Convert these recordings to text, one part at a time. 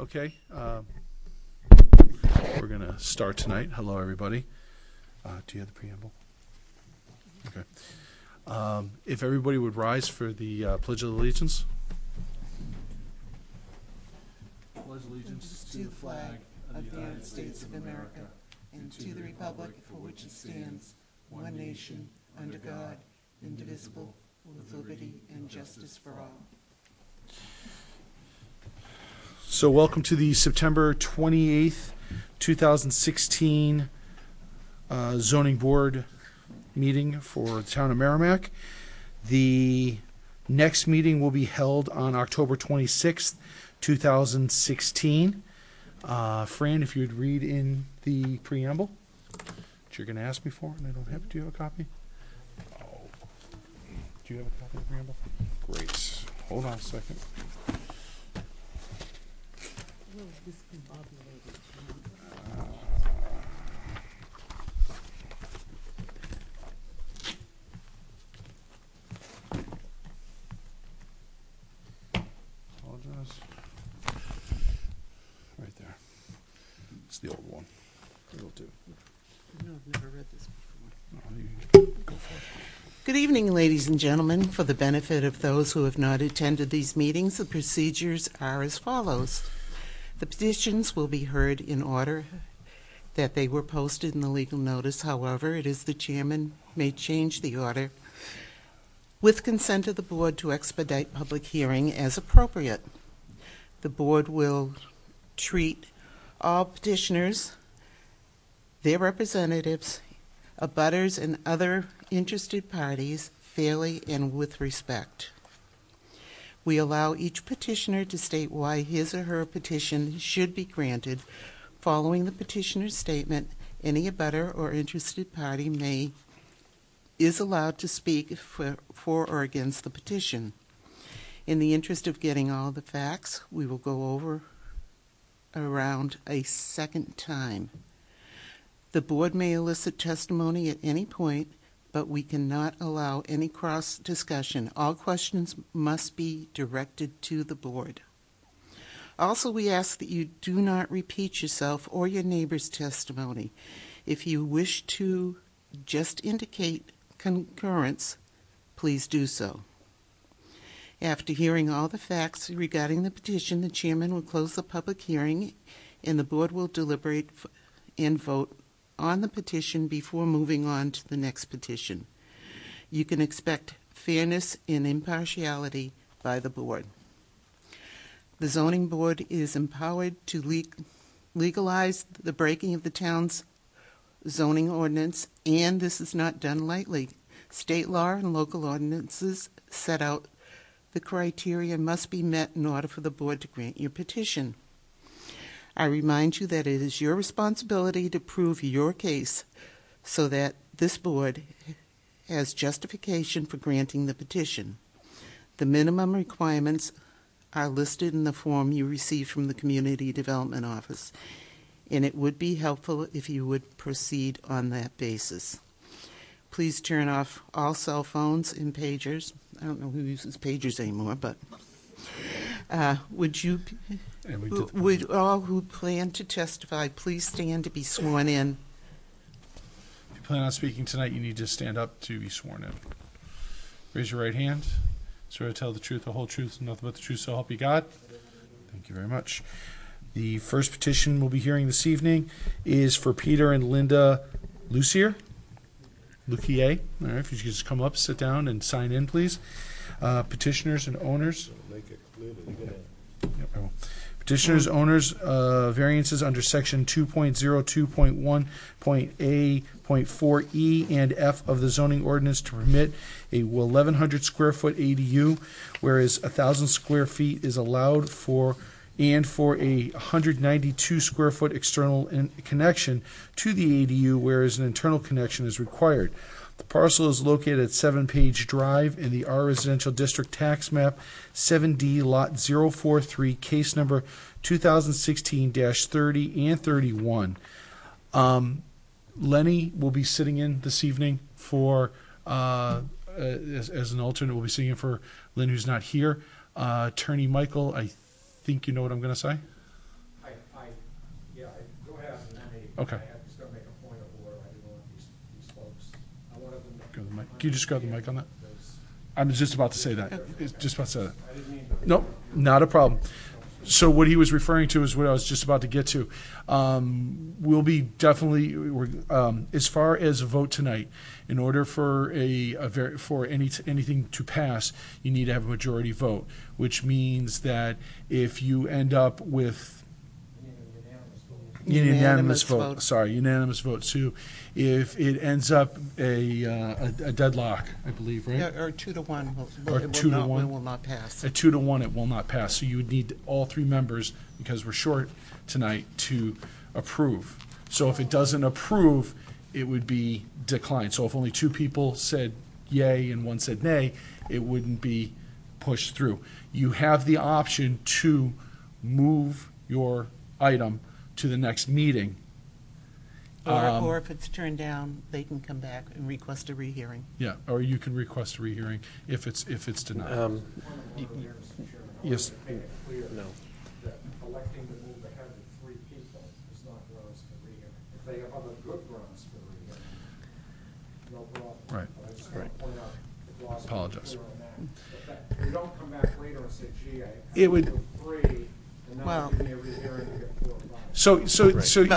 Okay, we're going to start tonight. Hello, everybody. Do you have the preamble? Okay. If everybody would rise for the Pledge of Allegiance. Pledge allegiance to the flag of the United States of America and to the republic for which it stands, one nation, under God, indivisible, with liberty and justice for all. So welcome to the September 28th, 2016 Zoning Board meeting for the town of Merrimack. The next meeting will be held on October 26th, 2016. Fran, if you'd read in the preamble that you're going to ask me for, and I don't have. Do you have a copy? Oh. Do you have a copy of the preamble? Great. Hold on a second. Apologize. Right there. It's the old one. It'll do. No, I've never read this before. No, you go for it. Good evening, ladies and gentlemen. For the benefit of those who have not attended these meetings, the procedures are as follows. The petitions will be heard in order that they were posted in the legal notice. However, it is the chairman may change the order with consent of the board to expedite public hearing as appropriate. The board will treat all petitioners, their representatives, abutters, and other interested parties fairly and with respect. We allow each petitioner to state why his or her petition should be granted. Following the petitioner's statement, any abutter or interested party is allowed to speak for or against the petition. In the interest of getting all the facts, we will go over around a second time. The board may elicit testimony at any point, but we cannot allow any cross discussion. All questions must be directed to the board. Also, we ask that you do not repeat yourself or your neighbor's testimony. If you wish to just indicate concurrence, please do so. After hearing all the facts regarding the petition, the chairman will close the public hearing, and the board will deliberate and vote on the petition before moving on to the next petition. You can expect fairness and impartiality by the board. The zoning board is empowered to legalize the breaking of the town's zoning ordinance, and this is not done lightly. State law and local ordinances set out the criteria must be met in order for the board to grant your petition. I remind you that it is your responsibility to prove your case so that this board has justification for granting the petition. The minimum requirements are listed in the form you received from the Community Development Office, and it would be helpful if you would proceed on that basis. Please turn off all cell phones and pagers. I don't know who uses pagers anymore, but would all who plan to testify please stand to be sworn in? If you plan on speaking tonight, you need to stand up to be sworn in. Raise your right hand. Swear to tell the truth, the whole truth, and nothing but the truth, so help you God. Thank you very much. The first petition we'll be hearing this evening is for Peter and Linda Lucier. Lucier. All right, if you could just come up, sit down, and sign in, please. Petitioners and owners. Petitioners, owners, variances under section 2.02.1.A.4E and F of the zoning ordinance to permit a 1,100 square foot ADU, whereas 1,000 square feet is allowed for a 192 square foot external connection to the ADU, whereas an internal connection is required. The parcel is located at 7 Page Drive in the R Residential District Tax Map 7D Lot 043, case number 2016-30 and 31. Lenny will be sitting in this evening for as an alternate. We'll be sitting in for Lynn, who's not here. Attorney Michael, I think you know what I'm going to say. Okay. I was gonna make a point of order, I didn't want these folks, I wanted them to. Grab the mic. Can you just grab the mic on that? Because I was just about to say that. It's just about to say that. I didn't mean to. Nope, not a problem. So what he was referring to is what I was just about to get to. We'll be definitely, as far as a vote tonight, in order for anything to pass, you need to have a majority vote, which means that if you end up with unanimous vote. Sorry, unanimous vote. So if it ends up a deadlock, I believe, right? Or 2-1. Or 2-1? It will not pass. At 2-1, it will not pass. So you would need all three members, because we're short tonight, to approve. So if it doesn't approve, it would be declined. So if only two people said yay and one said nay, it wouldn't be pushed through. You have the option to move your item to the next meeting. Or if it's turned down, they can come back and request a rehearing. Yeah, or you can request a rehearing if it's denied. Yes. Make it clear No. that electing to move ahead with 3 people is not grounds for rehearing. If they have other good grounds for rehearing, no problem. Right. But I just want to point out, the gloss. Apologize. We don't come back later and say, gee, I It would- do 3, and now Well- give me a rehearing to get 4 or 5. So Well,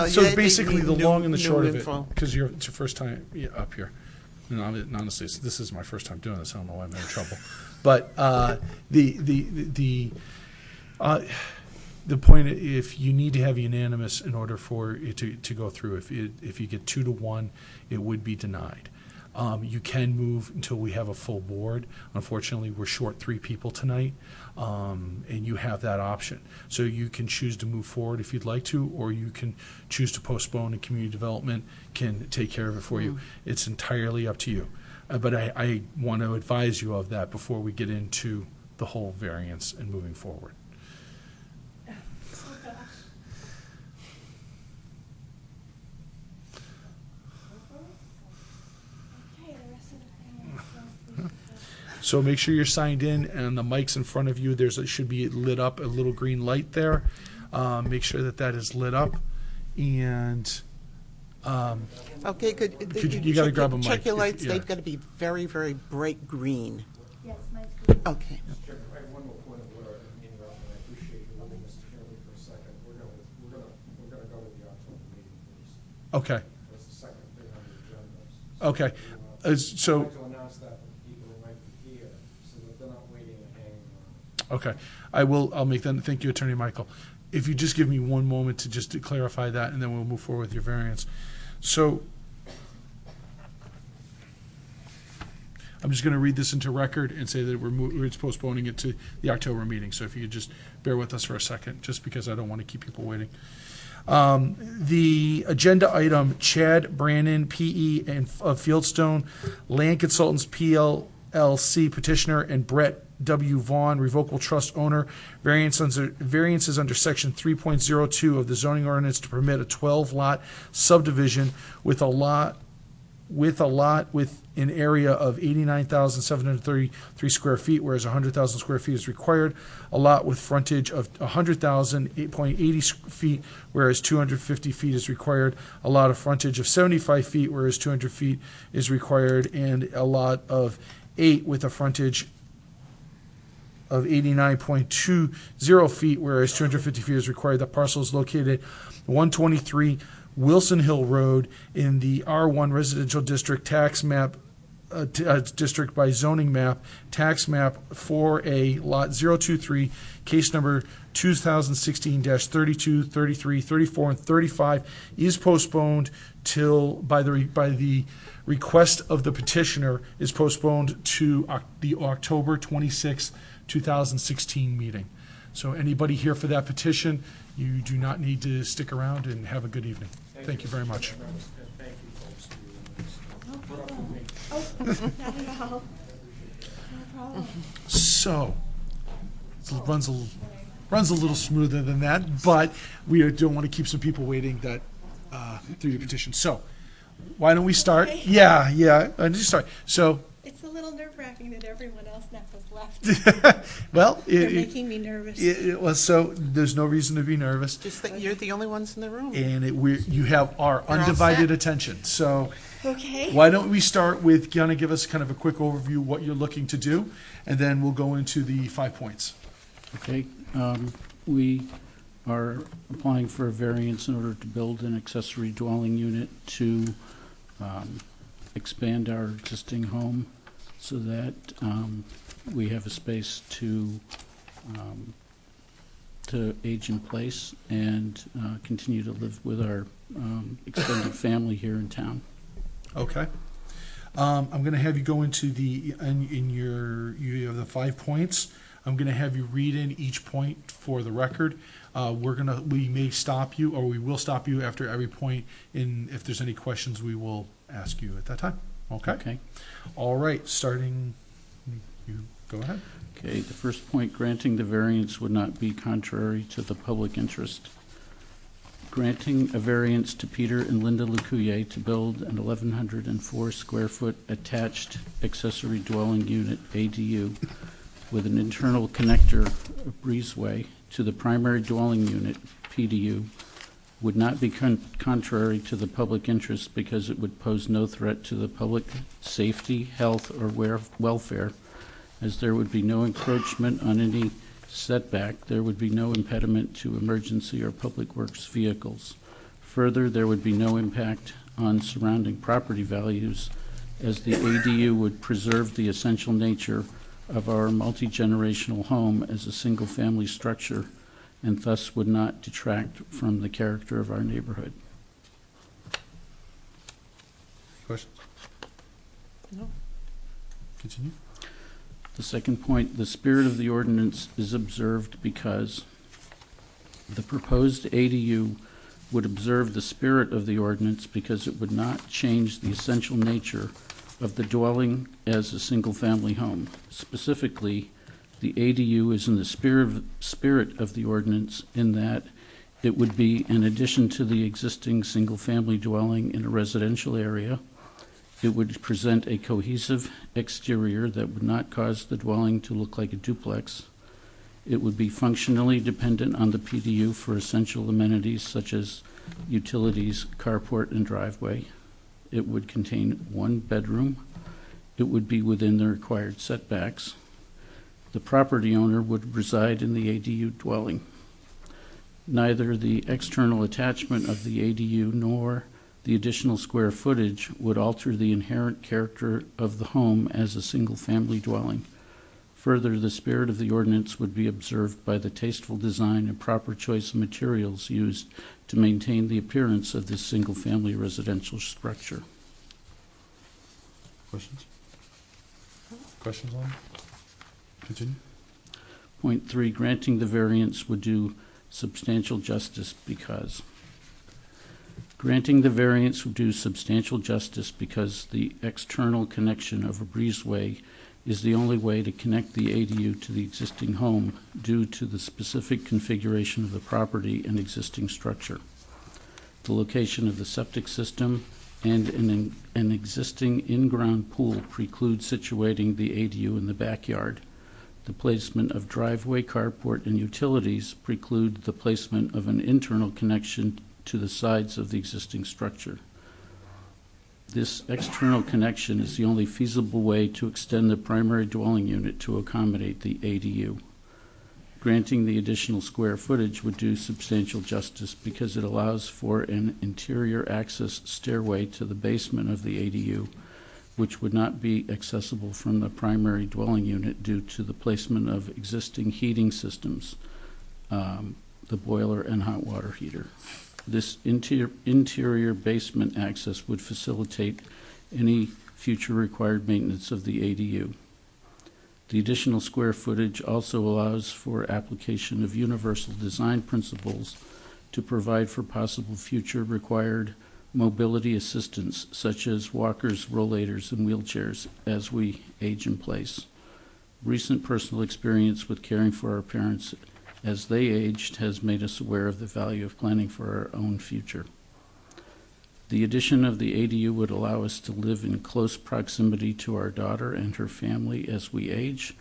yeah, basically, the new- long and the new short of it, info. because it's your first time up here. And honestly, this is my first time doing this. I don't know why I'm in trouble. But the point, if you need to have unanimous in order for it to go through, if you get 2-1, it would be denied. You can move until we have a full board. Unfortunately, we're short 3 people tonight, and you have that option. So you can choose to move forward if you'd like to, or you can choose to postpone, and community development can take care of it for you. It's entirely up to you. But I want to advise you of that before we get into the whole variance and moving forward. So make sure you're signed in, and the mic's in front of you. It should be lit up, a little green light there. Make sure that is lit up. And Okay, you gotta grab a mic. Check your lights, Yeah. they've got to be very, very bright green. Yes, mine's green. Okay. Chairman, I have one more point of order, I didn't interrupt, and I appreciate you letting Mr. Chairman for a second. We're gonna go with the October meeting, please. okay, That's the second thing on the agenda. okay. I'd So like to announce that to the people who might be here, so that they're not waiting and hanging around. okay, I'll make that. Thank you, Attorney Michael. If you just give me one moment to clarify that, and then we'll move forward with your variance. So I'm just going to read this into record and say that we're postponing it to the October meeting. So if you could just bear with us for a second, just because I don't want to keep people waiting. The agenda item, Chad Brannon, PE, and of Fieldstone, Land Consultants, PLLC petitioner, and Brett W. Vaughn, revocable trust owner, variances under section 3.02 of the zoning ordinance to permit a 12-lot subdivision with a lot with an area of 89,733 square feet, whereas 100,000 square feet is required. A lot with frontage of 100,080 feet, whereas 250 feet is required. A lot of frontage of 75 feet, whereas 200 feet is required, and a lot of 8 with a frontage of 89.20 feet, whereas 250 feet is required. The parcel is located 123 Wilson Hill Road in the R1 Residential District Tax Map District by Zoning Map, Tax Map 4A, Lot 023, case number 2016-32, 33, 34, and 35 is postponed till by the request of the petitioner is postponed to the October 26, 2016 meeting. So anybody here for that petition, you do not need to stick around, and have a good evening. Thank you very much. And thank you folks for No put up problem. with me. Oh, not at all. No problem. So it runs a little smoother than that, but we don't want to keep some people waiting that through your petition. So why don't we start? Okay. Yeah, I just start. So It's a little nerve-wracking that everyone else now has left. Well, They're making me nervous. it was, so there's no reason to be nervous. Just that you're the only ones in the room. And you have our all undivided set. attention. So Okay. why don't we start with, Gonna give us kind of a quick overview of what you're looking to do, and then we'll go into the 5 points. Okay, we are applying for a variance in order to build an accessory dwelling unit to expand our existing home so that we have a space to age in place and continue to live with our extended family here in town. Okay. I'm going to have you go into you have the 5 points. I'm going to have you read in each point for the record. We may stop you, or we will stop you after every point. If there's any questions, we will ask you at that time. Okay? Okay. All right, starting, you go ahead. Okay, the first point, granting the variance would not be contrary to the public interest. Granting a variance to Peter and Linda Lucuye to build an 1,104 square foot attached accessory dwelling unit, ADU, with an internal connector, a breezeway, to the primary dwelling unit, PDU, would not be contrary to the public interest because it would pose no threat to the public safety, health, or welfare, as there would be no encroachment on any setback. There would be no impediment to emergency or public works vehicles. Further, there would be no impact on surrounding property values, as the ADU would preserve the essential nature of our multi-generational home as a single-family structure, and thus would not detract from the character of our neighborhood. Questions? No. Continue. The second point, the spirit of the ordinance is observed because the proposed ADU would observe the spirit of the ordinance because it would not change the essential nature of the dwelling as a single-family home. Specifically, the ADU is in the spirit of the ordinance in that it would be an addition to the existing single-family dwelling in a residential area. It would present a cohesive exterior that would not cause the dwelling to look like a duplex. It would be functionally dependent on the PDU for essential amenities such as utilities, carport, and driveway. It would contain 1 bedroom. It would be within the required setbacks. The property owner would reside in the ADU dwelling. Neither the external attachment of the ADU nor the additional square footage would alter the inherent character of the home as a single-family dwelling. Further, the spirit of the ordinance would be observed by the tasteful design and proper choice of materials used to maintain the appearance of this single-family residential structure. Questions? Questions on it? Continue. Point 3, granting the variance would do substantial justice because. Granting the variance would do substantial justice because the external connection of a breezeway is the only way to connect the ADU to the existing home due to the specific configuration of the property and existing structure. The location of the septic system and an existing in-ground pool precludes situating the ADU in the backyard. The placement of driveway, carport, and utilities preclude the placement of an internal connection to the sides of the existing structure. This external connection is the only feasible way to extend the primary dwelling unit to accommodate the ADU. Granting the additional square footage would do substantial justice because it allows for an interior access stairway to the basement of the ADU, which would not be accessible from the primary dwelling unit due to the placement of existing heating systems, the boiler and hot water heater. This interior basement access would facilitate any future required maintenance of the ADU. The additional square footage also allows for application of universal design principles to provide for possible future required mobility assistance, such as walkers, rollators, and wheelchairs as we age in place. Recent personal experience with caring for our parents as they aged has made us aware of the value of planning for our own future. The addition of the ADU would allow us to live in close proximity to our daughter and her family as we age.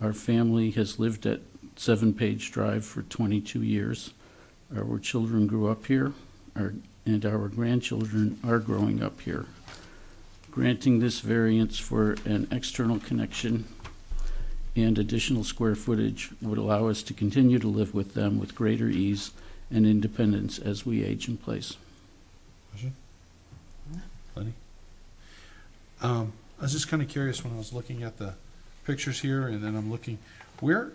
Our family has lived at 7 Page Drive for 22 years. Our children grew up here, and our grandchildren are growing up here. Granting this variance for an external connection and additional square footage would allow us to continue to live with them with greater ease and independence as we age in place. Question? Lenny? I was just kind of curious when I was looking at the pictures here, and then I'm looking, where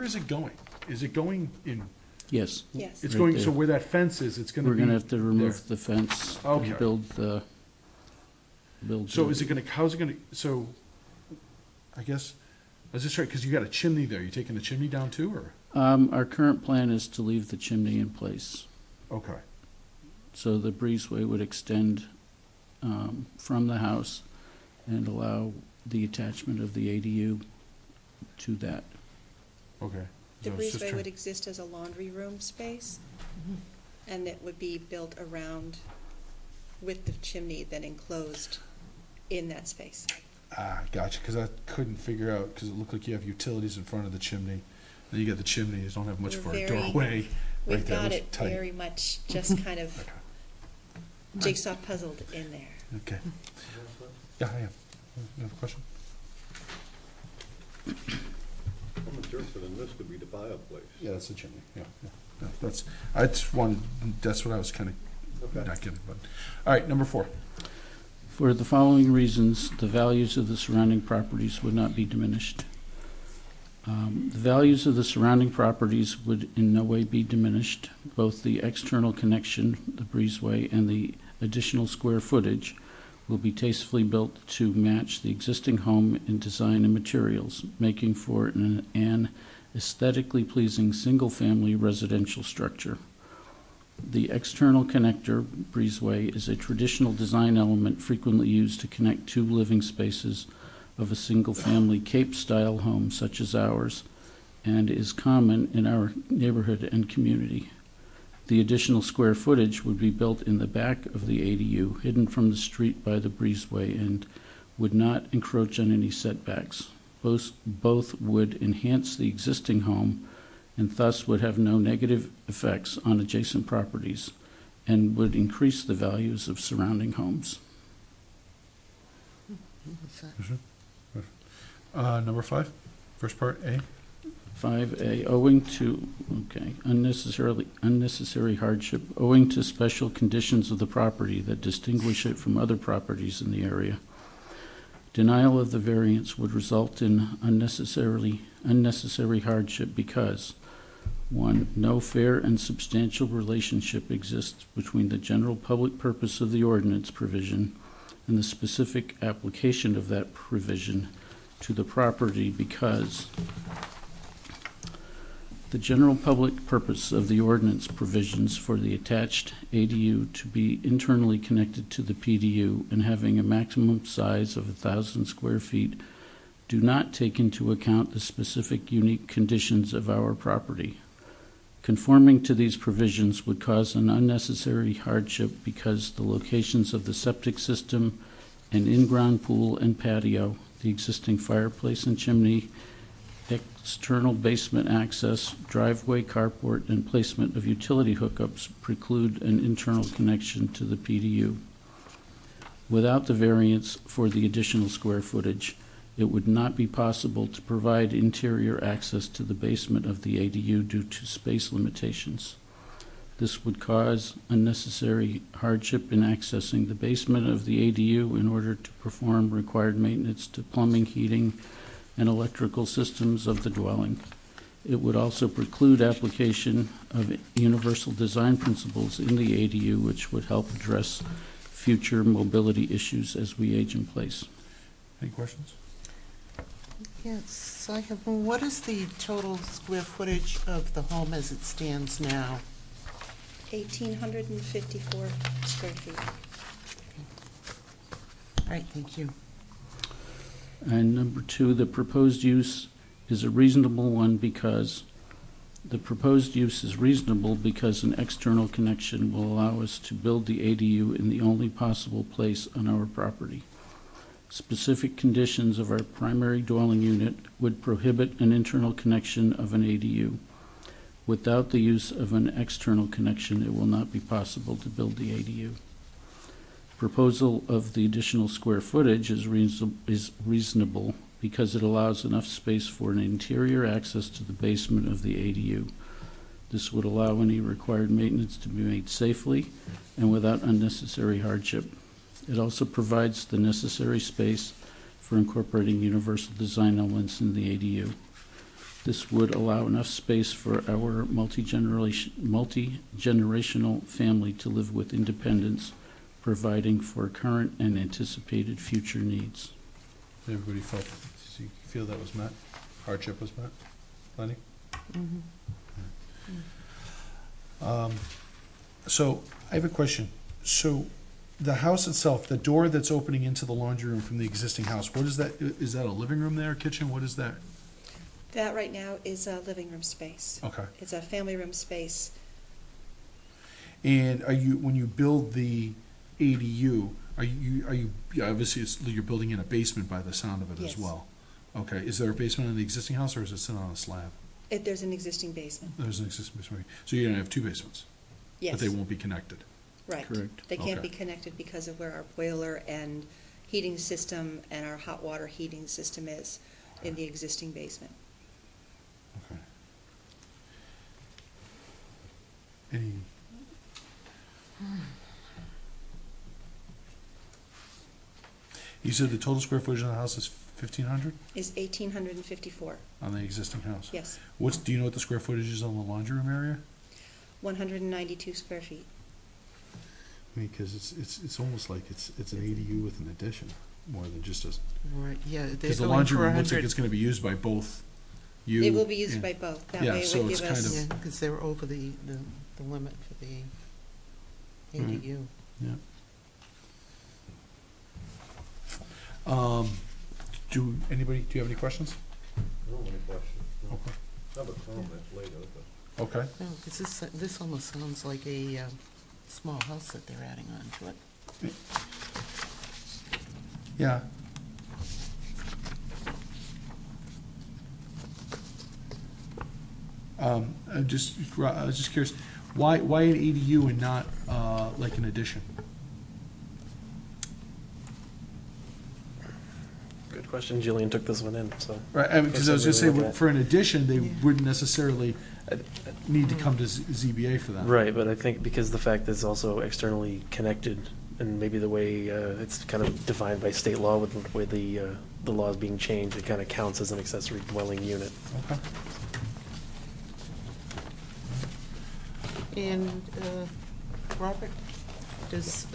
is it going? Is it going in, Yes. Yes. it's Right going, there. so where that fence is, it's gonna We're be going to have to remove there. the fence Okay. and build the. So is it gonna, how's it gonna, so, I guess, is this right, because you got a chimney there, you taking the chimney down too, or? Our current plan is to leave the chimney in place. Okay, So the breezeway would extend from the house and allow the attachment of the ADU to that. okay. The So I was just breezeway trying- would exist as a laundry room space, and it would be built around with the chimney then enclosed in that space. Ah, gotcha, because I couldn't figure out, because it looked like you have utilities in front of the chimney, then you got the chimney, you don't have much We're for a very- doorway. We've Right there, got looks it tight. very much just kind of Okay. jigsaw puzzled in there. Okay. Yeah, I am. You have a question? I'm interested in this to be the fireplace. Yeah, that's the chimney, yeah. No, that's, I just wanted, that's what I was kind of Okay. not getting, but, all right, number 4. For the following reasons, the values of the surrounding properties would not be diminished. The values of the surrounding properties would in no way be diminished. Both the external connection, the breezeway, and the additional square footage will be tastefully built to match the existing home in design and materials, making for an aesthetically pleasing single-family residential structure. The external connector, breezeway, is a traditional design element frequently used to connect two living spaces of a single-family Cape-style home such as ours, and is common in our neighborhood and community. The additional square footage would be built in the back of the ADU, hidden from the street by the breezeway, and would not encroach on any setbacks. Both would enhance the existing home and thus would have no negative effects on adjacent properties and would increase the values of surrounding homes. Number 5, first part, A. 5A, unnecessary hardship owing to special conditions of the property that distinguish it from other properties in the area. Denial of the variance would result in unnecessary hardship because 1, no fair and substantial relationship exists between the general public purpose of the ordinance provision and the specific application of that provision to the property because the general public purpose of the ordinance provisions for the attached ADU to be internally connected to the PDU and having a maximum size of 1,000 square feet do not take into account the specific unique conditions of our property. Conforming to these provisions would cause an unnecessary hardship because the locations of the septic system and in-ground pool and patio, the existing fireplace and chimney, external basement access, driveway, carport, and placement of utility hookups preclude an internal connection to the PDU. Without the variance for the additional square footage, it would not be possible to provide interior access to the basement of the ADU due to space limitations. This would cause unnecessary hardship in accessing the basement of the ADU in order to perform required maintenance to plumbing, heating, and electrical systems of the dwelling. It would also preclude application of universal design principles in the ADU, which would help address future mobility issues as we age in place. Any questions? Yes, I have one. What is the total square footage of the home as it stands now? 1,854 square feet. All right, thank you. And number 2, the proposed use is a reasonable one because The proposed use is reasonable because an external connection will allow us to build the ADU in the only possible place on our property. Specific conditions of our primary dwelling unit would prohibit an internal connection of an ADU. Without the use of an external connection, it will not be possible to build the ADU. Proposal of the additional square footage is reasonable because it allows enough space for an interior access to the basement of the ADU. This would allow any required maintenance to be made safely and without unnecessary hardship. It also provides the necessary space for incorporating universal design elements in the ADU. This would allow enough space for our multi-generational family to live with independence, providing for current and anticipated future needs. Everybody felt, so you feel that was met? Hardship was met? Lenny? So, I have a question. So, the house itself, the door that's opening into the laundry room from the existing house, what is that? Is that a living room there, kitchen? What is that? That right now is a living room space. Okay. It's a family room space. And are you, when you build the ADU, are you, obviously you're building in a basement by the sound of it as Yes. well? Okay, is there a basement in the existing house or is it sitting on a slab? There's an existing basement. There's an existing basement, so you're gonna have two basements? Yes. But they won't be connected? Right. Correct. They can't Okay. be connected because of where our boiler and heating system and our hot water heating system is in the existing basement. Okay. Any? You said the total square footage of the house is 1,500 Is 1,854, on the existing house? yes. Do you know what the square footage is on the laundry room area? 192 square feet. I mean, because it's almost like it's an ADU with an addition, more than just a, Right, yeah, they're because the going laundry for room looks like 100. it's gonna be used by both you. It will be used and- by both. That Yeah, way it so would it's give kind us, of- Yeah, because they're over the limit for the ADU. Yeah. Do you have any questions? I don't have any questions. No. Okay. I have a comment later, but. Okay. No, because this almost sounds like a small house that they're adding on to it. Yeah. I was just curious, why an ADU and not, like an addition? Good question. Jillian took this one in, so. Right, I mean, because I was gonna say, Something to look at. for an addition, they Yeah. wouldn't necessarily need to come to ZBA for that. Right, but I think because the fact that it's also externally connected, and maybe the way it's kind of defined by state law with the way the law is being changed, it kind of counts as an accessory dwelling unit. Okay. And, Robert, does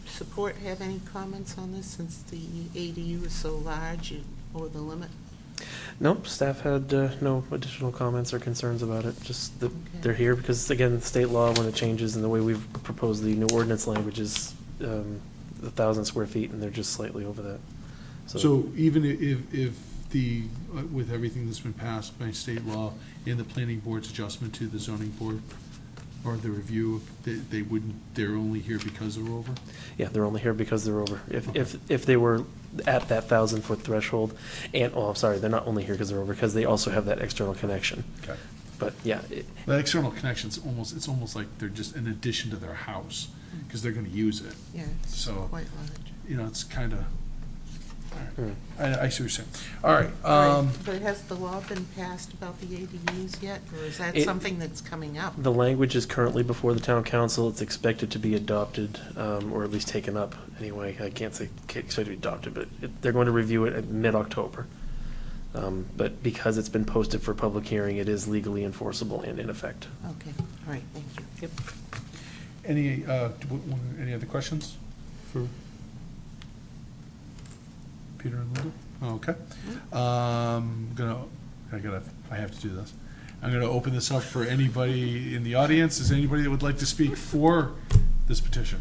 support have any comments on this, since the ADU is so large and over the limit? Nope, staff had no additional comments or concerns about it, just that Okay. they're here because, again, state law, when it changes and the way we've proposed the new ordinance language is 1,000 square feet, and they're just slightly over that. So even if the, with everything that's been passed by state law and the planning board's adjustment to the zoning board, or the review, they wouldn't, they're only here because they're over? Yeah, they're only here because they're over. If they were at that 1,000-foot threshold, and, oh, I'm sorry, they're not only here because they're over, because they also have that external connection. Okay. But, yeah, The external connection's it's almost like they're just an addition to their house, because they're gonna use it. Yeah, it's So- quite large. You know, it's kinda, Hmm. I see what you're saying. All right, But has the law been passed about the ADUs yet, or is that It- something that's coming up? the language is currently before the town council. It's expected to be adopted, or at least taken up, anyway. I can't say expected to be adopted, but they're going to review it at mid-October. But because it's been posted for public hearing, it is legally enforceable and in effect. Okay, all right, thank you. Yep. any other questions for Peter and Linda? Okay. I have to do this. I'm gonna open this up for anybody in the audience. Is there anybody that would like to speak for this petition?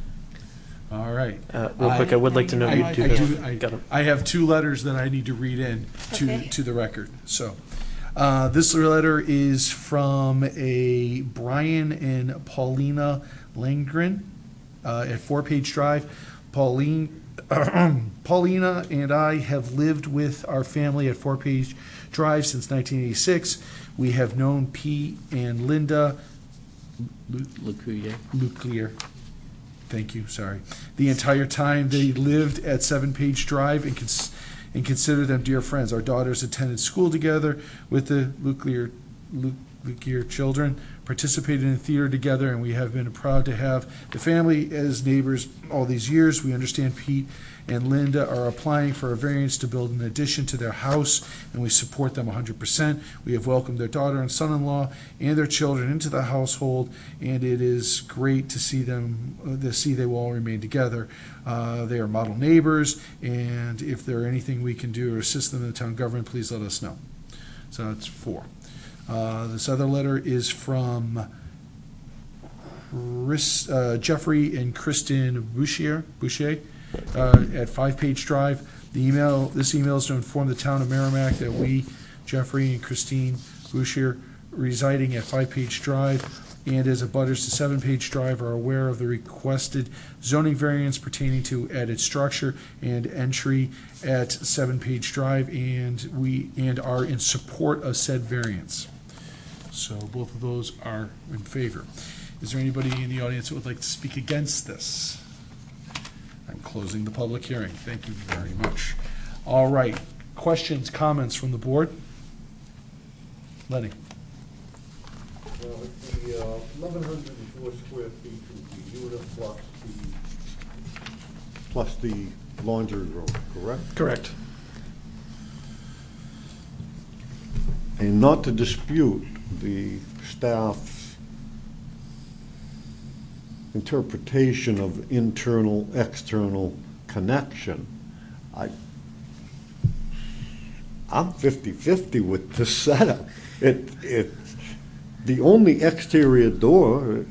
All right. Real quick, I would like to know you do have. Got 'em. I have two letters that I need to read in Okay. to the record. So, This letter is from a Brian and Paulina Langren at 4-Page Drive. Paulina and I have lived with our family at 4-Page Drive since 1986. We have known Pete and Linda Leclerc. Thank you, sorry. The entire time they lived at 7-Page Drive and consider them dear friends. Our daughters attended school together with the Leclerc children, participated in theater together, and we have been proud to have the family as neighbors all these years. We understand Pete and Linda are applying for a variance to build an addition to their house, and we support them 100%. We have welcomed their daughter and son-in-law and their children into the household, and it is great to see they will all remain together. They are model neighbors, and if there are anything we can do to assist them in the town government, please let us know. So that's 4. This other letter is from Jeffrey and Kristen Boucher at 5-Page Drive. This email is to inform the town of Merrimack that we, Jeffrey and Christine Boucher, residing at 5-Page Drive and as abutters to 7-Page Drive, are aware of the requested zoning variance pertaining to added structure and entry at 7-Page Drive, and are in support of said variance. So both of those are in favor. Is there anybody in the audience that would like to speak against this? I'm closing the public hearing. Thank you very much. All right. Questions, comments from the board? Lenny? Well, it's the 1,104 square feet is the unit plus the laundry room, correct? Correct. And not to dispute the staff's interpretation of internal-external connection, I'm 50-50 with this setup. The only exterior door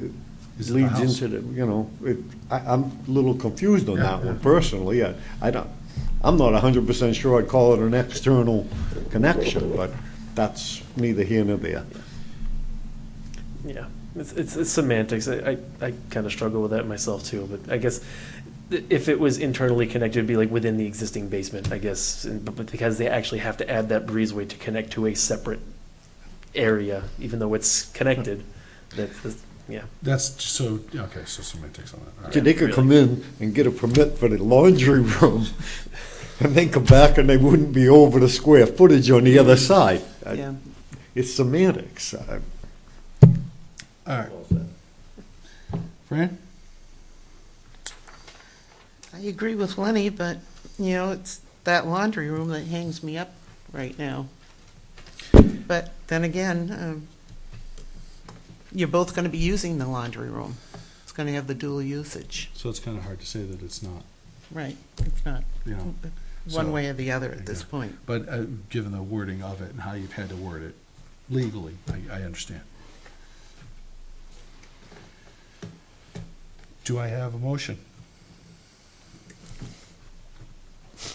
Is in the leads house. into the, I'm a little confused on that one Yeah. personally. I'm not 100% sure I'd call it an external connection, but that's neither here nor there. Yeah, it's semantics. I kind of struggle with that myself too, but I guess if it was internally connected, it'd be like within the existing basement, I guess, but because they actually have to add that breezeway to connect to a separate area, even though it's connected, yeah. That's so, okay, so semantics on that. All So right. they could come in and get a permit for the laundry room and then come back and they wouldn't be over the square footage on the other side. Yeah. It's semantics. All right. Fran? I agree with Lenny, but, it's that laundry room that hangs me up right now. But then again, you're both going to be using the laundry room. It's going to have the dual usage. So it's kind of hard to say that it's not, Right. It's not so- one way or the other at this Yeah. point. But given the wording of it and how you've had to word it legally, I understand. Do I have a motion?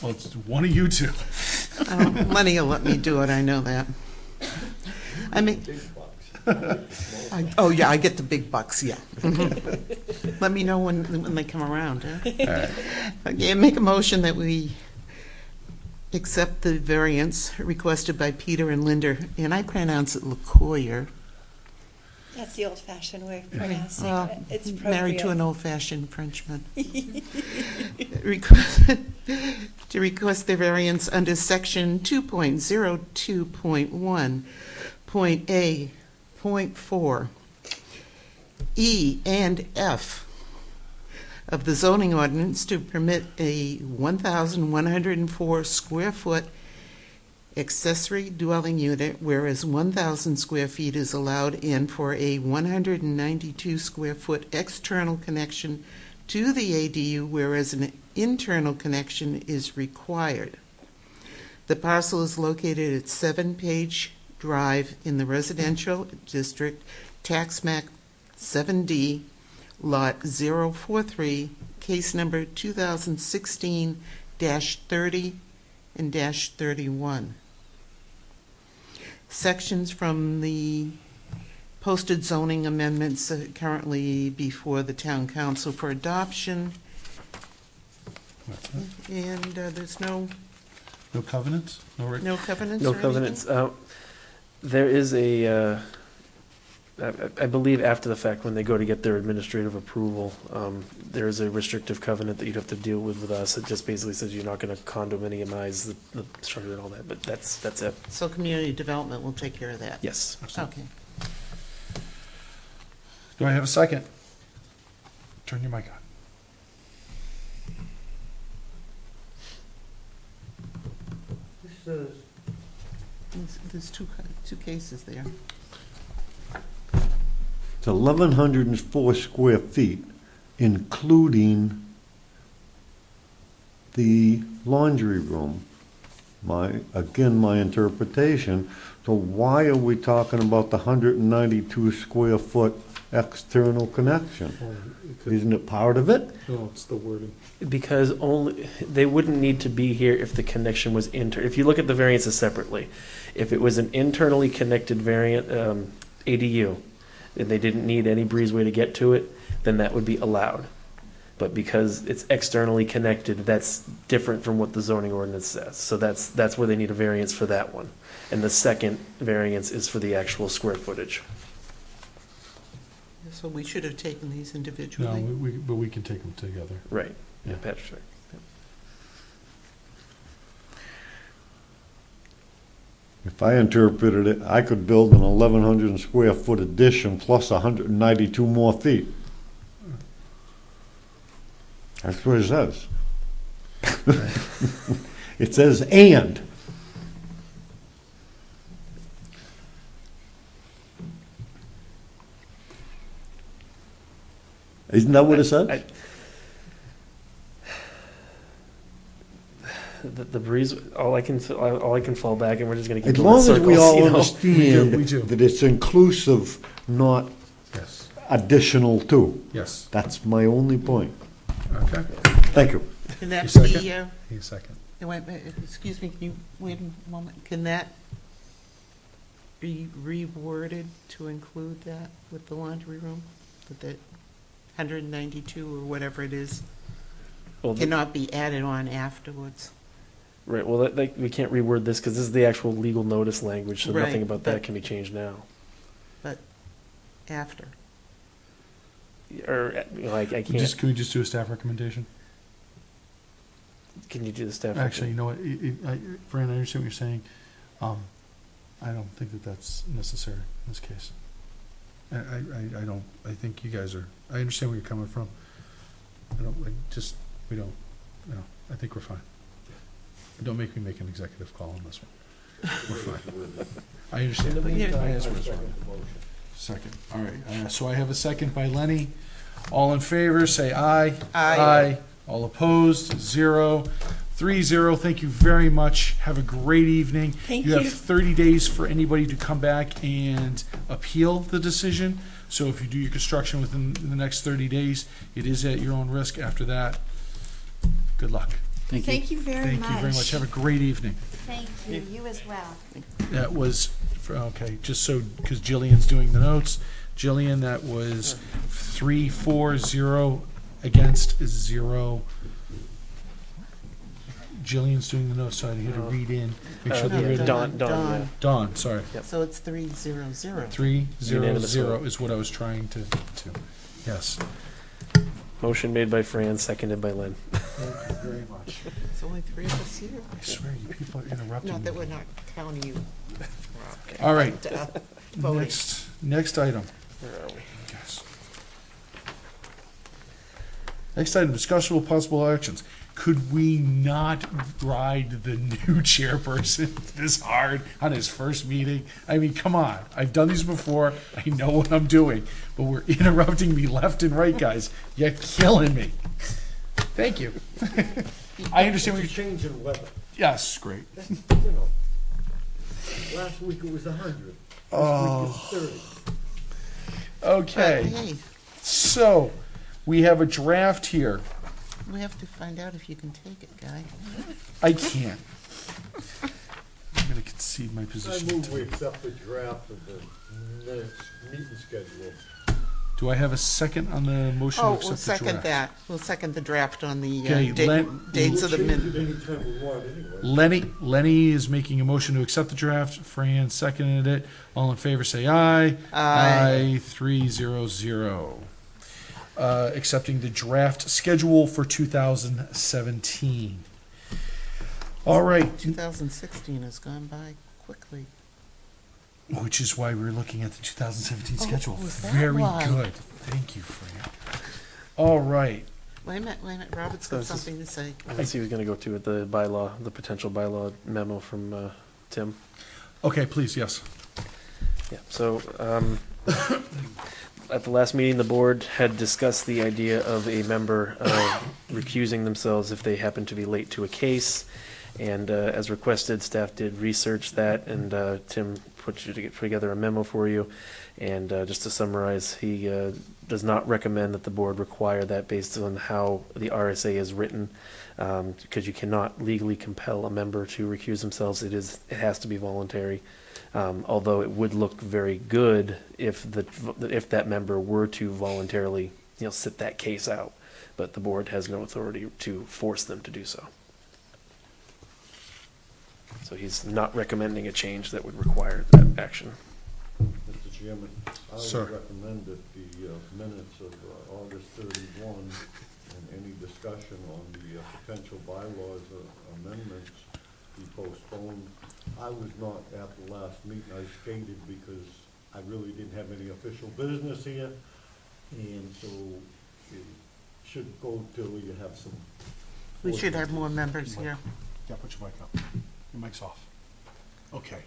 Well, it's one of you two. Lenny will let me do it, I know that. I mean, oh yeah, I get the big bucks, yeah. Mhm. Let me know when they come around, huh? All right. Okay, make a motion that we accept the variance requested by Peter and Linda, and I pronounce it LeCoyer. That's the old-fashioned way of pronouncing Well, it. It's married to an appropriate. old-fashioned Frenchman. To request the variance under section 2.02.1, point A, point 4, E and F of the zoning ordinance to permit a 1,104 square foot accessory dwelling unit, whereas 1,000 square feet is allowed in for a 192 square foot external connection to the ADU, whereas an internal connection is required. The parcel is located at 7-Page Drive in the residential district, tax map 7D, lot 043, case number 2016-30 and -31. sections from the posted zoning amendments currently before the town council for adoption. What's that? And there's no No covenants? no covenants No or anything? covenants. There is a, I believe after the fact, when they go to get their administrative approval, there is a restrictive covenant that you'd have to deal with us. It just basically says you're not going to condominiumize the structure and all that, but that's it. So community development will take care of that? Yes. Okay. Do I have a second? Turn your mic on. There's two cases there. It's 1,104 square feet, including the laundry room. My interpretation, so why are we talking about the 192 square foot external connection? Isn't it part of it? No, it's the wording. Because only, they wouldn't need to be here if the connection was if you look at the variances separately, if it was an internally connected ADU, and they didn't need any breezeway to get to it, then that would be allowed. But because it's externally connected, that's different from what the zoning ordinance says. So that's where they need a variance for that one. And the second variance is for the actual square footage. So we should have taken these No, individually? but we can take them together. Right. Yeah. Patrick's right. If I interpreted it, I could build an 1,100 square foot addition plus 192 more feet. That's what it says. It says and. Isn't that what it says? The breeze, all I can fall back, and we're just going to keep As going in long as we circles, all you know? understand We do. that it's inclusive, not Yes. additional to. Yes. That's my only point. Okay. Thank you. Can that You be, second? Need a second. excuse me, can you wait a moment? Can that be reworded to include that with the laundry room? With the 192 or whatever it is, Well, cannot be added on afterwards? right. Well, we can't reword this because this is the actual legal notice language, so Right, nothing about that but- can be changed now. After. Or I can't. Can we just do a staff recommendation? Can you do the staff? Actually, you know what, Fran, I understand what you're saying. I don't think that that's necessary in this case. I don't, I think you guys are, I understand where you're coming from. We don't, I think we're fine. Don't make me make an executive call on this one. We're fine. I understand. I asked for this one. Second, all right, so I have a second by Lenny. All in favor, say aye. Aye. All opposed, 0. 3-0, thank you very much. Have a great evening. Thank You have you. 30 days for anybody to come back and appeal the decision. So if you do your construction within the next 30 days, it is at your own risk. After that, good luck. Thank you. Thank you very Thank much. you very much. Have a great evening. Thank you, you as well. That was, okay, just so, because Jillian's doing the notes. Jillian, that was 3-4-0 against 0. Jillian's doing the notes, so I had to read in. Make sure they're written. Don, yeah. Dawn, sorry. Yep. So it's 3-0-0. 3-0-0 is what I was trying to, yes. Motion made by Fran, seconded by Lynn. Thank you very much. There's only 3 of us here. I swear, you people are interrupting Not that me. we're not counting you. All right, Voting. next item. Where are we? Yes. Next item, discussable possible actions. Could we not ride the new chairperson this hard on his first meeting? I mean, come on. I've done these before. I know what I'm doing. But we're interrupting me left and right, guys. You're killing me. Thank you. I understand what It's you're... a change in weather. Yes, great. You know, last week it was 100. Oh. This week it's 30. Okay, Hey, so we have a draft here. we have to find out if you can take it, Guy. I can't. I'm to concede my I position. move we accept the draft of the minutes, meeting schedule. Do I have a second on the motion to Oh, accept we'll the second draft? that. We'll second the draft on the Okay, dates of the We'll change minutes. it anytime we want anyway. Lenny is making a motion to accept the draft. Fran seconded it. All in favor, say aye. Aye. 3-0-0. Accepting the draft schedule for 2017. All right, 2016 has gone by quickly. which is why we're looking at the 2017 Oh, schedule. was that Very why? good. Thank you, Fran. All right. Wait a minute, Robert's So got is this- something to say. Let's see, he was going to go to with the bylaw, the potential bylaw memo from Tim. Okay, please, yes. Yeah, so at the last meeting, the board had discussed the idea of a member recusing themselves if they happen to be late to a case. And as requested, staff did research that, and Tim put together a memo for you. And just to summarize, he does not recommend that the board require that based on how the RSA is written, because you cannot legally compel a member to recuse themselves. It has to be voluntary. Although it would look very good if that member were to voluntarily, sit that case out, but the board has no authority to force them to do so. So he's not recommending a change that would require that action. Mr. Chairman, I Sir. would recommend that the minutes of August 31 and any discussion on the potential bylaws amendments be postponed. I was not at the last meeting. I skated because I really didn't have any official business here. And so it should go till you have some. We should have more members here. Yeah, put your mic up. Your mic's off. Okay.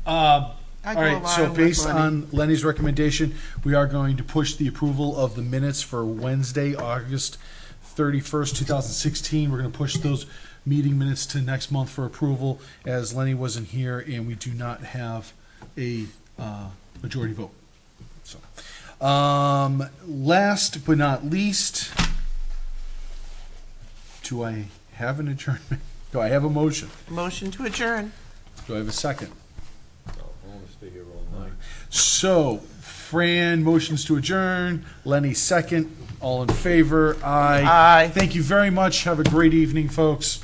I All go right, so along with based Lenny. on Lenny's recommendation, we are going to push the approval of the minutes for Wednesday, August 31st, 2016. We're going to push those meeting minutes to next month for approval, as Lenny wasn't here and we do not have a majority vote. So, last but not least, do I have an adjournment? Do I have a motion? Motion to adjourn. Do I have a second? I want to stay here all night. So, Fran motions to adjourn, Lenny second, all in favor, aye. Aye. Thank you very much, have a great evening, folks.